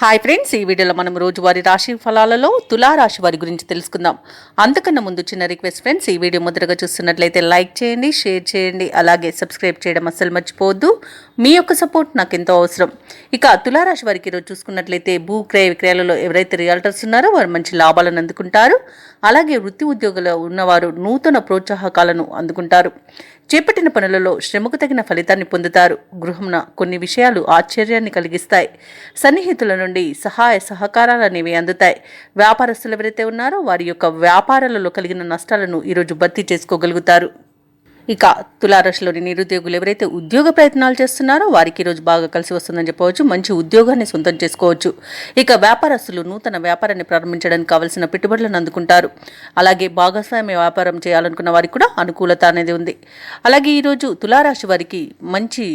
Hi friends, ఈ వీడియోలో మనం రోజువారీ రాశి ఫలాలలో తులారాశి వారి గురించి తెలుసుకుందాం. అంతకన్నా ముందు చిన్న రిక్వెస్ట్ ఫ్రెండ్స్, ఈ వీడియో మొదటగా చూస్తున్నట్లయితే లైక్ చేయండి, షేర్ చేయండి, అలాగే సబ్స్క్రైబ్ చేయడం అస్సలు మర్చిపోవద్దు. మీ యొక్క సపోర్ట్ నాకు ఎంతో అవసరం. ఇక తులారాశి వారికి ఈరోజు చూసుకున్నట్లయితే భూ క్రయ విక్రయాలలో ఎవరైతే రియాల్టర్స్ ఉన్నారో వారు మంచి లాభాలను అందుకుంటారు. అలాగే వృత్తి ఉద్యోగులు ఉన్నవారు నూతన ప్రోత్సాహకాలను అందుకుంటారు. చేపట్టిన పనులలో శ్రమకు తగిన ఫలితాన్ని పొందుతారు. గృహంన కొన్ని విషయాలు ఆశ్చర్యాన్ని కలిగిస్తాయి. సన్నిహితుల నుండి సహాయ సహకారాలు అనేవి అందుతాయి. వ్యాపారస్తులు ఎవరైతే ఉన్నారో వారి యొక్క వ్యాపారాలలో కలిగిన నష్టాలను ఈరోజు భర్తీ చేసుకోగలుగుతారు. ఇక తులారాశిలోని నిరుద్యోగులు ఎవరైతే ఉద్యోగ ప్రయత్నాలు చేస్తున్నారో వారికి ఈరోజు బాగా కలిసి వస్తుందని చెప్పవచ్చు. మంచి ఉద్యోగాన్ని సొంతం చేసుకోవచ్చు. ఇక వ్యాపారస్తులు నూతన వ్యాపారాన్ని ప్రారంభించడానికి కావలసిన పెట్టుబడులను అందుకుంటారు. అలాగే భాగస్వామ్య వ్యాపారం చేయాలనుకున్న వారికి కూడా అనుకూలత అనేది ఉంది. అలాగే ఈరోజు తులారాశి వారికి మంచి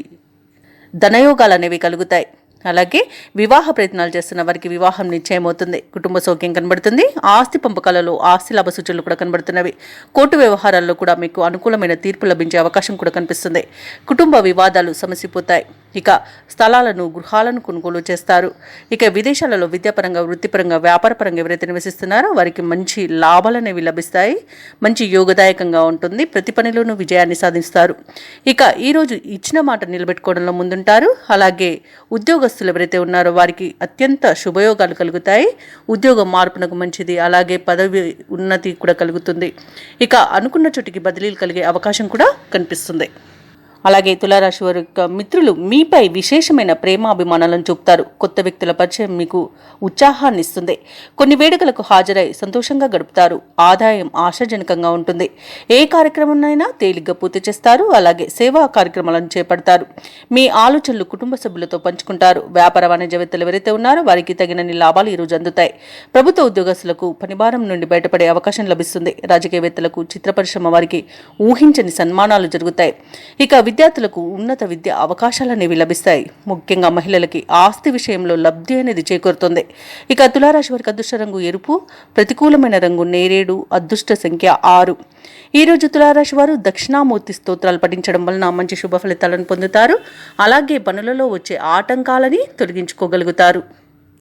ధనయోగాలు అనేవి కలుగుతాయి. అలాగే వివాహ ప్రయత్నాలు చేస్తున్న వారికి వివాహం నిశ్చయమవుతుంది. కుటుంబ సౌఖ్యం కనబడుతుంది. ఆస్తి పంపకాలలో ఆస్తి లాభ సూచనలు కూడా కనబడుతున్నవి. కోర్టు వ్యవహారాల్లో కూడా మీకు అనుకూలమైన తీర్పు లభించే అవకాశం కూడా కనిపిస్తుంది. కుటుంబ వివాదాలు సమసిపోతాయి. ఇక స్థలాలను గృహాలను కొనుగోలు చేస్తారు. ఇక విదేశాలలో విద్యాపరంగా వృత్తిపరంగా వ్యాపారపరంగా ఎవరైతే నివసిస్తున్నారో వారికి మంచి లాభాలు అనేవి లభిస్తాయి. మంచి యోగదాయకంగా ఉంటుంది. ప్రతి పనిలోనూ విజయాన్ని సాధిస్తారు. ఇక ఈరోజు ఇచ్చిన మాట నిలబెట్టుకోవడంలో ముందుంటారు. అలాగే ఉద్యోగస్తులు ఎవరైతే ఉన్నారో వారికి అత్యంత శుభయోగాలు కలుగుతాయి. ఉద్యోగ మార్పునకు మంచిది. అలాగే పదవి ఉన్నతి కూడా కలుగుతుంది. ఇక అనుకున్న చోటికి బదిలీలు కలిగే అవకాశం కూడా కనిపిస్తుంది. అలాగే తులారాశి వారి యొక్క మిత్రులు మీపై విశేషమైన ప్రేమాభిమానాలను చూపుతారు. కొత్త వ్యక్తుల పరిచయం మీకు ఉత్సాహాన్ని ఇస్తుంది. కొన్ని వేడుకలకు హాజరై సంతోషంగా గడుపుతారు. ఆదాయం ఆశాజనకంగా ఉంటుంది. ఏ కార్యక్రమాన్నైనా తేలిగ్గా పూర్తి చేస్తారు. అలాగే సేవా కార్యక్రమాలను చేపడతారు. మీ ఆలోచనలు కుటుంబ సభ్యులతో పంచుకుంటారు. వ్యాపార వాణిజ్యవేత్తలు ఎవరైతే ఉన్నారో వారికి తగినన్ని లాభాలు ఈరోజు అందుతాయి. ప్రభుత్వ ఉద్యోగస్తులకు పనిభారం నుండి బయటపడే అవకాశం లభిస్తుంది. రాజకీయవేత్తలకు చిత్ర పరిశ్రమ వారికి ఊహించని సన్మానాలు జరుగుతాయి. ఇక విద్యార్థులకు ఉన్నత విద్య అవకాశాలు అనేవి లభిస్తాయి. ముఖ్యంగా మహిళలకి ఆస్తి విషయంలో లబ్ధి అనేది చేకూరుతుంది. ఇక తులారాశి వారికి అదృష్ట రంగు ఎరుపు, ప్రతికూలమైన రంగు నేరేడు, అదృష్ట సంఖ్య 6. ఈరోజు తులారాశి వారు దక్షిణామూర్తి స్తోత్రాలు పఠించడం వలన మంచి శుభ ఫలితాలను పొందుతారు. అలాగే పనులలో వచ్చే ఆటంకాలని తొలగించుకోగలుగుతారు.